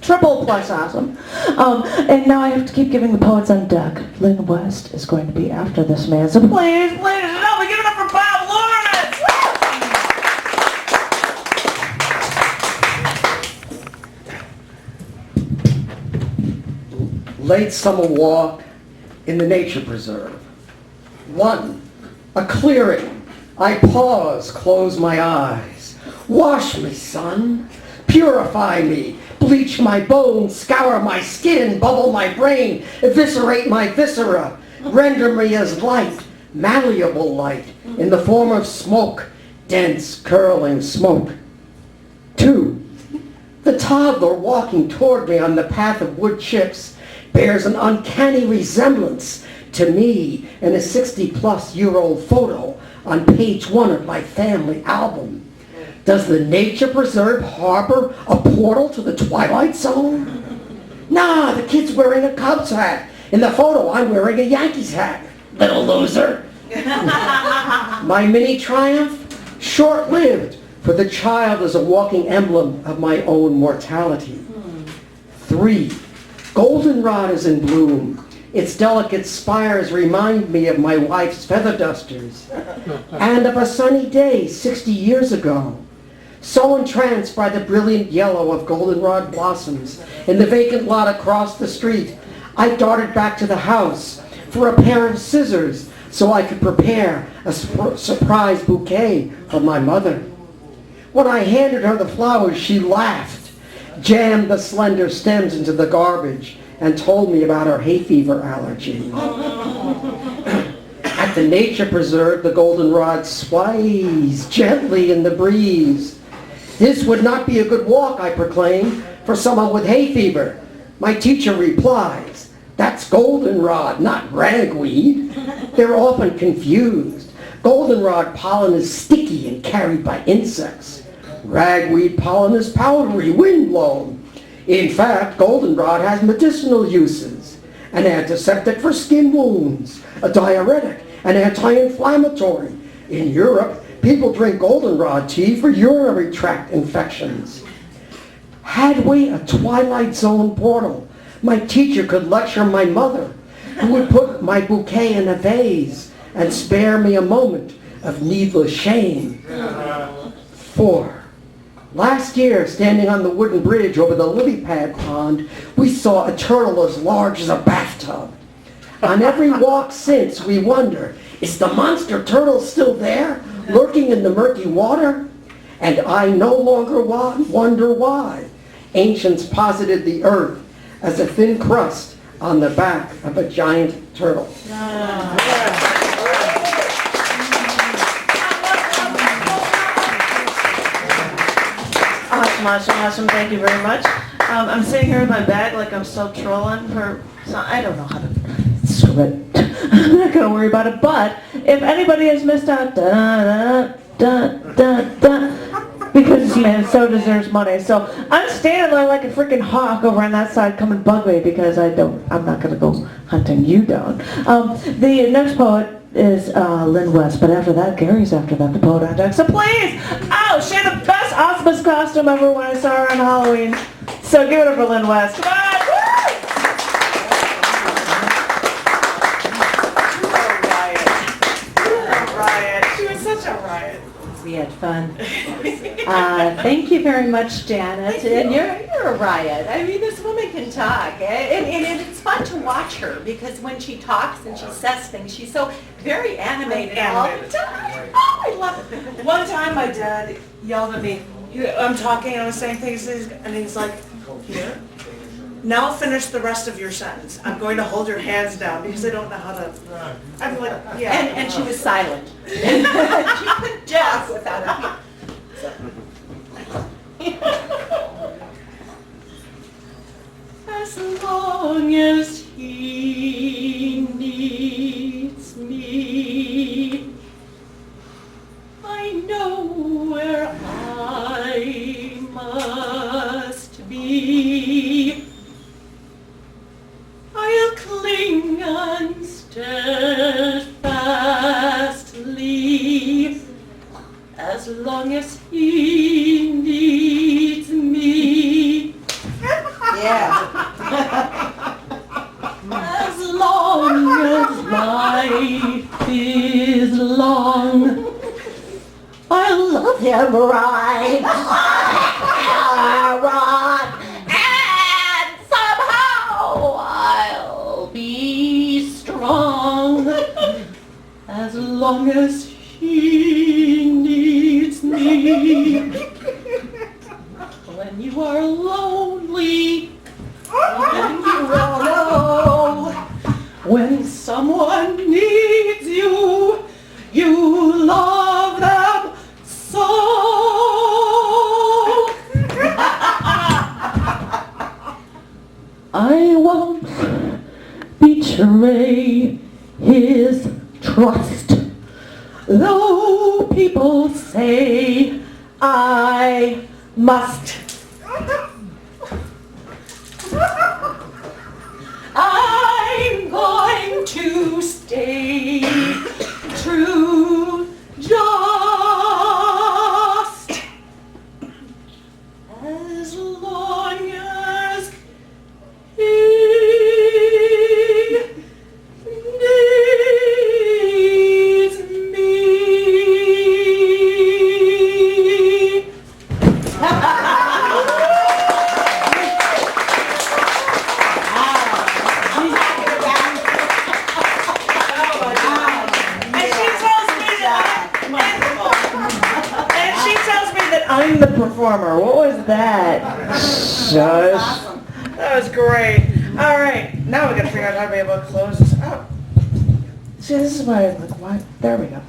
triple plus awesome. And now I have to keep giving the poets on deck. Lynn Wwst is going to be after this man. So please, ladies and gentlemen, give it up for Bob Lawrence! Late summer walk in the nature preserve. 1, a clearing. I pause, close my eyes. Wash me, sun. Purify me. Bleach my bones, scour my skin, bubble my brain, eviscerate my viscera. Render me as light, malleable light, in the form of smoke, dense, curling smoke. 2, the toddler walking toward me on the path of wood chips bears an uncanny resemblance to me in a 60-plus-year-old photo on page 1 of my family album. Does the nature preserve harbor a portal to the Twilight Zone? Nah, the kid's wearing a Cubs hat. In the photo, I'm wearing a Yankees hat. Little loser. My mini triumph? Short-lived, for the child is a walking emblem of my own mortality. 3. Goldenrod is in bloom. Its delicate spires remind me of my wife's feather dusters and of a sunny day 60 years ago. So entranced by the brilliant yellow of goldenrod blossoms in the vacant lot across the street, I darted back to the house for a pair of scissors so I could prepare a surprise bouquet for my mother. When I handed her the flowers, she laughed, jammed the slender stems into the garbage, and told me about her hay fever allergy. At the nature preserve, the goldenrod sways gently in the breeze. This would not be a good walk, I proclaim, for someone with hay fever. My teacher replies, that's goldenrod, not ragweed. They're often confused. Goldenrod pollen is sticky and carried by insects. Ragweed pollen is powdery, windblown. In fact, goldenrod has medicinal uses. An antiseptic for skin wounds, a diuretic, an anti-inflammatory. In Europe, people drink goldenrod tea for urinary tract infections. Had we a Twilight Zone portal, my teacher could lecture my mother, who would put my bouquet in a vase and spare me a moment of needless shame. 4. Last year, standing on the wooden bridge over the lily pad pond, we saw a turtle as large as a bathtub. On every walk since, we wonder, is the monster turtle still there, lurking in the murky water? And I no longer wonder why. Ancients posited the earth as a thin crust on the back of a giant turtle. Awesome. Thank you very much. I'm sitting here with my bag like I'm still trolling for, I don't know how to, screw it. I'm not going to worry about it, but if anybody has missed out, because this man so deserves money. So I'm standing there like a freaking hawk over on that side, come and bug me because I'm not going to go hunting you down. The next poet is Lynn Wwst, but after that, Gary's after that, the poet on deck. So please, she had the best Osmos costume ever when I saw her on Halloween. So give it up for Lynn Wwst. Come on! We had fun. Thank you very much, Janet. And you're a riot. I mean, this woman can talk. And it's fun to watch her because when she talks and she says things, she's so very animated all the time. Oh, I love it. One time my dad yelled at me, I'm talking and I was saying things and he's like, here? Now finish the rest of your sentence. I'm going to hold your hands down because I don't know how to. I'm like, yeah. And she was silent. She couldn't talk without her. As long as he needs me, I know where I must be. I'll cling on steadfastly as long as he needs me. Yeah. As long as life is long, I'll love him right. And somehow I'll be strong as long as he needs me. When you are lonely, when you are alone, when someone needs you, you love them so. I won't betray his trust, though people say I must. I'm going to stay true just as long as he needs me. I'm the performer. What was that? Shush. That was great. All right, now we got to figure out how to be able to close this out. See, this is why I like, why? There we go.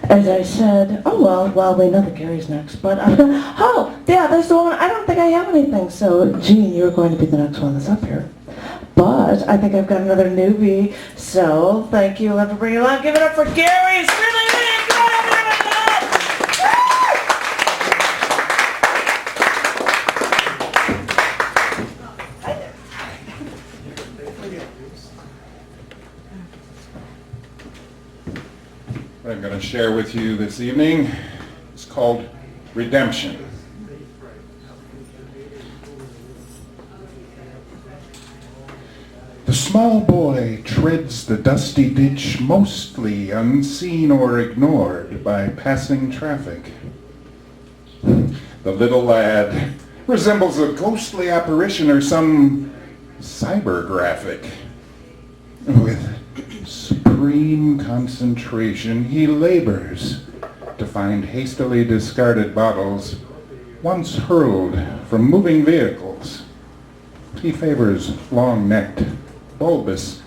As I said, well, we know that Gary's next, but, oh, yeah, that's the one. I don't think I have anything. So, Jean, you're going to be the next one that's up here. But I think I've got another newbie. So, thank you. We'll have to bring it along. Give it up for Gary. It's really What I'm going to share with you this evening is called Redemption. The small boy treads the dusty ditch mostly unseen or ignored by passing traffic. The little lad resembles a ghostly apparition or some cyber graphic. With supreme concentration, he labors to find hastily discarded bottles once hurled from moving vehicles. He favors long-necked, bulbous,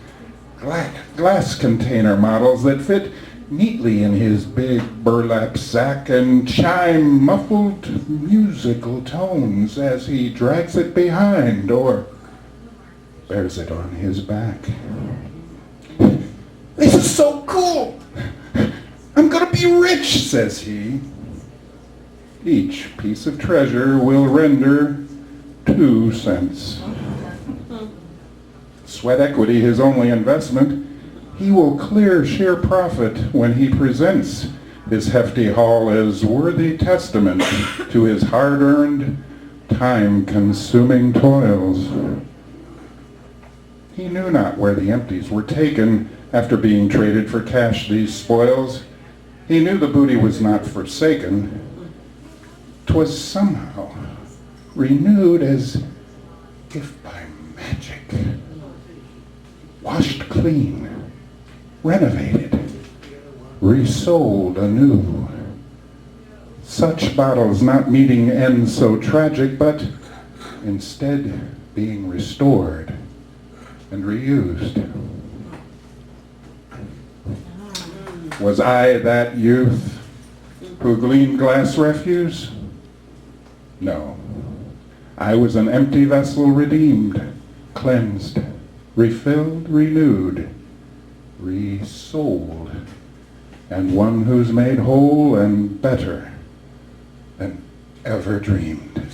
glass container models that fit neatly in his big burlap sack and chime muffled musical tones as he drags it behind or bears it on his back. This is so cool! I'm gonna be rich, says he. Each piece of treasure will render 2 cents. Sweat equity, his only investment, he will clear sheer profit when he presents his hefty haul as worthy testament to his hard-earned, time-consuming toils. He knew not where the empties were taken after being traded for cash, these spoils. He knew the booty was not forsaken. 'Twas somehow renewed as if by magic. Washed clean, renovated, resold anew. Such bottles not meeting ends so tragic, but instead being restored and reused. Was I that youth who gleaned glass refuse? No. I was an empty vessel redeemed, cleansed, refilled, renewed, resold, and one who's made whole and better than ever dreamed.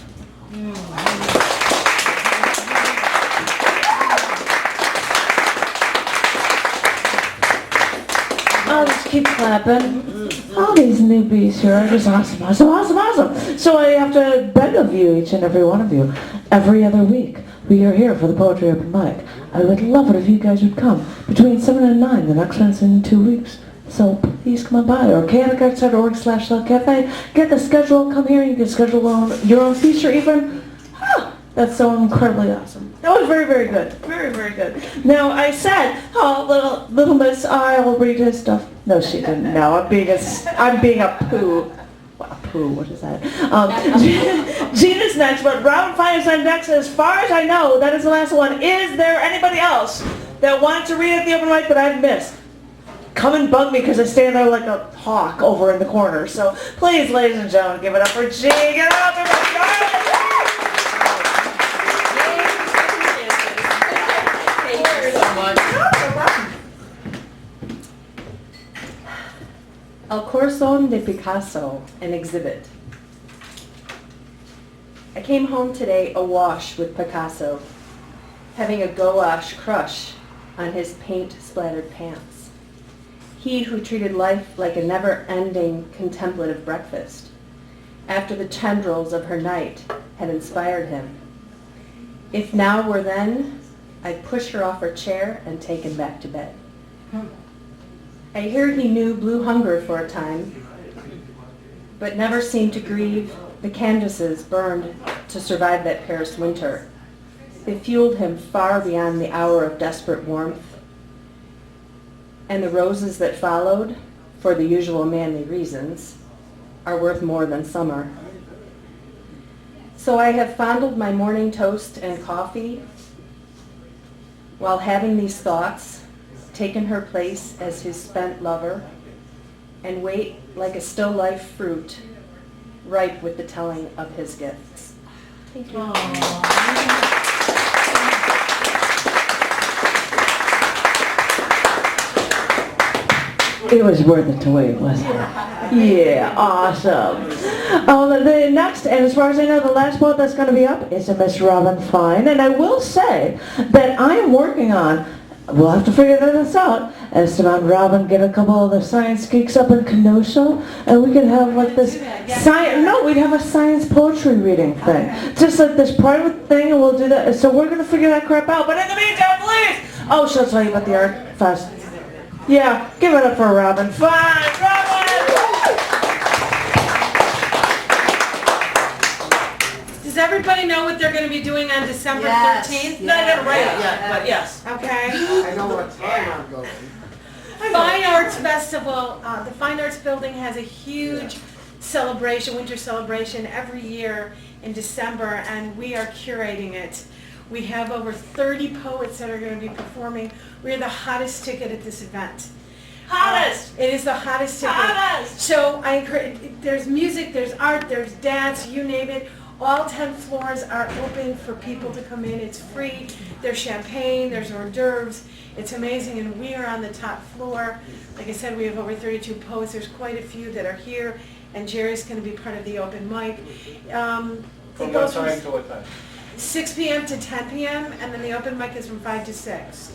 I'll just keep clapping. All these newbies here are just awesome, awesome, awesome, awesome. So I have to beg of you, each and every one of you, every other week, we are here for the Poetry Open Mic. I would love it if you guys would come between 7 and 9. The next one's in 2 weeks. So please come on by, or chaoticarts.org/cafe. Get the schedule, come here, you can schedule your own feature even. That's so incredibly awesome. That was very, very good. Very, very good. Now, I said, little Miss I will read his stuff. No, she didn't. No, I'm being a poo. A poo, what is that? Gina's next, but Robin Fine's next. As far as I know, that is the last one. Is there anybody else that wanted to read at the open mic that I've missed? Come and bug me because I stand there like a hawk over in the corner. So please, ladies and gentlemen, give it up for G. Get it up, everybody. El Corazón de Picasso, an exhibit. I came home today awash with Picasso, having a gouache crush on his paint-splattered pants. He who treated life like a never-ending contemplative breakfast, after the tendrils of her night had inspired him. If now were then, I'd push her off her chair and take him back to bed. I hear he knew blue hunger for a time, but never seemed to grieve the canvases burned to survive that Paris winter. They fueled him far beyond the hour of desperate warmth, and the roses that followed, for the usual manly reasons, are worth more than summer. So I have fondled my morning toast and coffee while having these thoughts, taken her place as his spent lover, and wait like a still life fruit, ripe with the telling of his gifts. Thank you. It was worth it to wait, wasn't it? Yeah, awesome. The next, and as far as I know, the last quote that's going to be up is a Miss Robin Fine. And I will say that I am working on, we'll have to figure this out, Esteban, Robin, get a couple of the science geeks up in Kenosha, and we could have like this we'd have a science poetry reading thing. Just like this private thing, and we'll do that. So we're going to figure that crap out. But in the meantime, please! Oh, she'll tell you about the art fest. Yeah, give it up for Robin. Fine, Robin! Does everybody know what they're going to be doing on December 13th? No, I didn't write it yet, but yes. Okay. I know what time I'm going. Fine Arts Festival. The Fine Arts Building has a huge celebration, winter celebration every year in December, and we are curating it. We have over 30 poets that are going to be performing. We're the hottest ticket at this event. Hottest! It is the hottest ticket. Hottest! So I encourage, there's music, there's art, there's dance, you name it. All 10 floors are open for people to come in. It's free. There's champagne, there's hors d'oeuvres. It's amazing, and we are on the top floor. Like I said, we have over 32 poets. There's quite a few that are here, and Jerry's going to be part of the open mic. From what time to what time? 6 p.m. to 10 p.m., and then the open mic is from 5 to 6.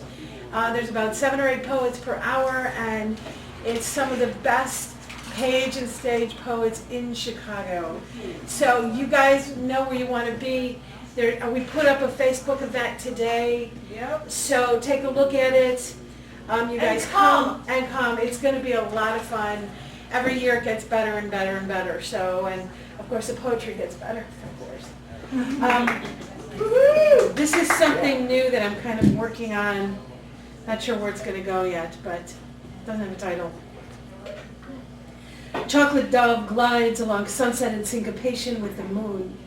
There's about 7 or 8 poets per hour, and it's some of the best page and stage poets in Chicago. So you guys know where you want to be. We put up a Facebook event today, so take a look at it. You guys come and come. It's going to be a lot of fun. Every year it gets better and better and better. So, and of course the poetry gets better, of course. This is something new that I'm kind of working on. Not sure where it's going to go yet, but it doesn't have a title. Chocolate dove glides along sunset in syncopation with the moon.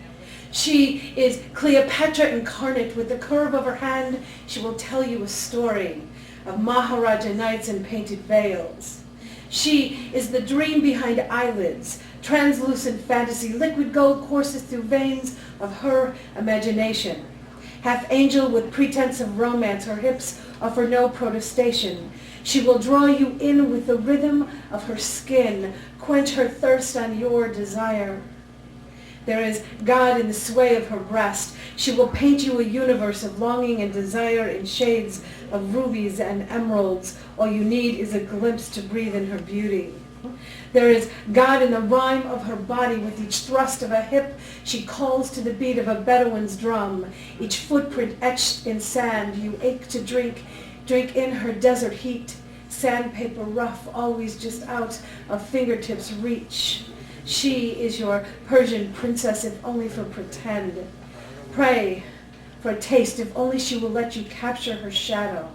She is Cleopatra incarnate. With the curve of her hand, she will tell you a story of Maharaja knights and painted veils. She is the dream behind eyelids, translucent fantasy, liquid gold courses through veins of her imagination. Half angel with pretense of romance, her hips offer no protestation. She will draw you in with the rhythm of her skin, quench her thirst on your desire. There is God in the sway of her breast. She will paint you a universe of longing and desire in shades of rubies and emeralds. All you need is a glimpse to breathe in her beauty. There is God in the rhyme of her body. With each thrust of a hip, she calls to the beat of a Bedouin's drum. Each footprint etched in sand, you ache to drink in her desert heat. Sandpaper rough, always just out of fingertips' reach. She is your Persian princess, if only for pretend. Pray for a taste, if only she will let you capture her shadow.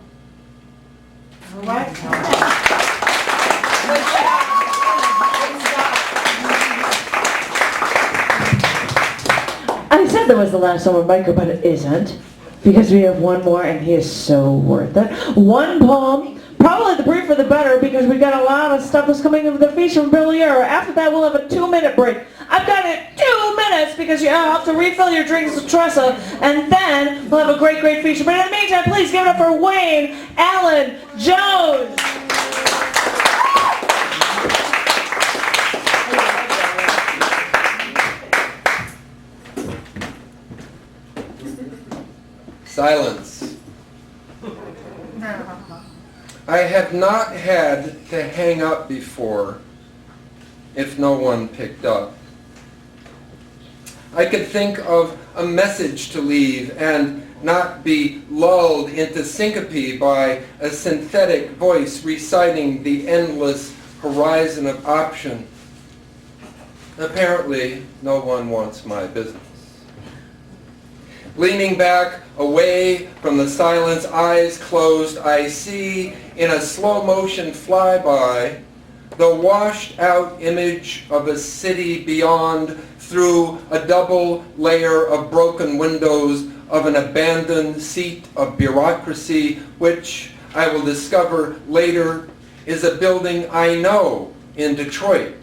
All right? I said that was the last summer biker, but it isn't, because we have one more, and he is so worth it. One poem, probably the briefer the better, because we got a lot of stuff that's coming in with the feature from Bill Yarrow. After that, we'll have a 2-minute break. I've got it 2 minutes, because you have to refill your drinks with Tressa, and then we'll have a great, great feature. But in the meantime, please give it up for Wayne Allen Jones. Silence. I have not had to hang up before if no one picked up. I could think of a message to leave and not be lulled into syncope by a synthetic voice reciting the endless horizon of option. Apparently, no one wants my business. Leaning back, away from the silence, eyes closed, I see in a slow motion flyby the washed out image of a city beyond through a double layer of broken windows of an abandoned seat of bureaucracy, which I will discover later is a building I know in Detroit.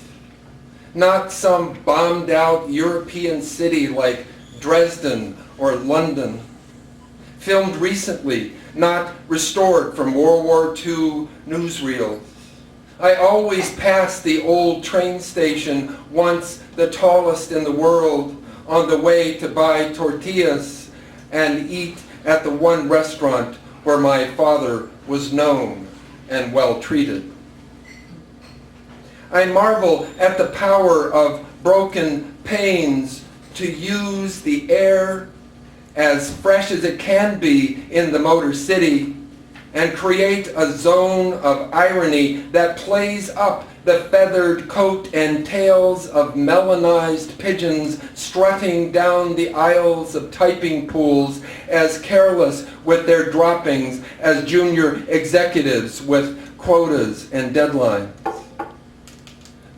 Not some bombed out European city like Dresden or London. Filmed recently, not restored from World War II newsreels. I always pass the old train station, once the tallest in the world, on the way to buy tortillas and eat at the one restaurant where my father was known and well treated. I marvel at the power of broken panes to use the air as fresh as it can be in the Motor City and create a zone of irony that plays up the feathered coat and tails of melanized pigeons strutting down the aisles of typing pools as careless with their droppings as junior executives with quotas and deadlines.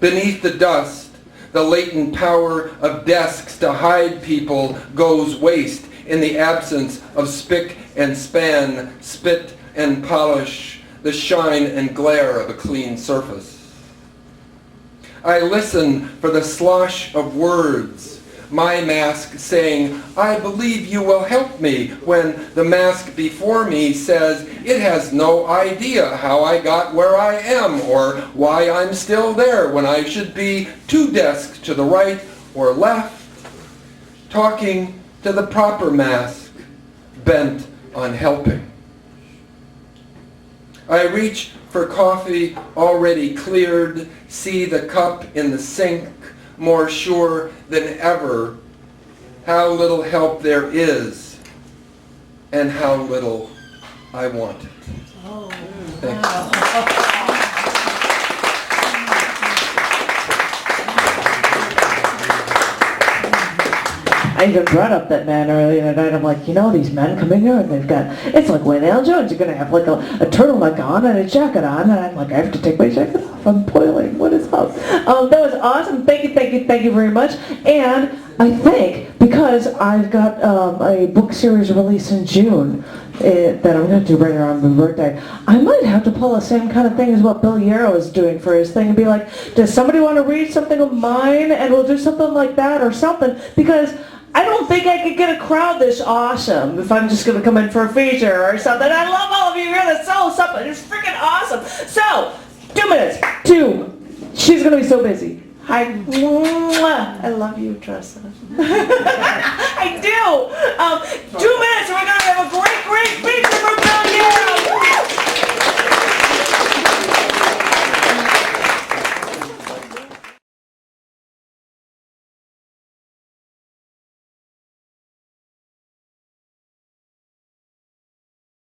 Beneath the dust, the latent power of desks to hide people goes waste in the absence of spick and span, spit and polish, the shine and glare of a clean surface. I listen for the slosh of words, my mask saying, I believe you will help me, when the mask before me says, it has no idea how I got where I am or why I'm still there when I should be 2 desks to the right or left, talking to the proper mask, bent on helping. I reach for coffee already cleared, see the cup in the sink, more sure than ever how little help there is and how little I want it. Thank you. I even brought up that man earlier tonight. I'm like, you know, these men come in here and they've got, it's like Wayne L. Jones. You're going to have like a turtleneck on and a jacket on. And I'm like, I have to take my jacket off. I'm boiling. What is up? That was awesome. Thank you very much. And I think because I've got a book series release in June that I'm going to do right around my birthday, I might have to pull the same kind of thing as what Bill Yarrow is doing for his thing and be like, does somebody want to read something of mine? And we'll do something like that or something, because I don't think I could get a crowd this awesome if I'm just going to come in for a feature or something. I love all of you here that saw something. It's freaking awesome. So, 2 minutes. 2. She's going to be so busy. Hi. I love you, Tressa. I do. 2 minutes and we're going to have a great feature for Bill Yarrow.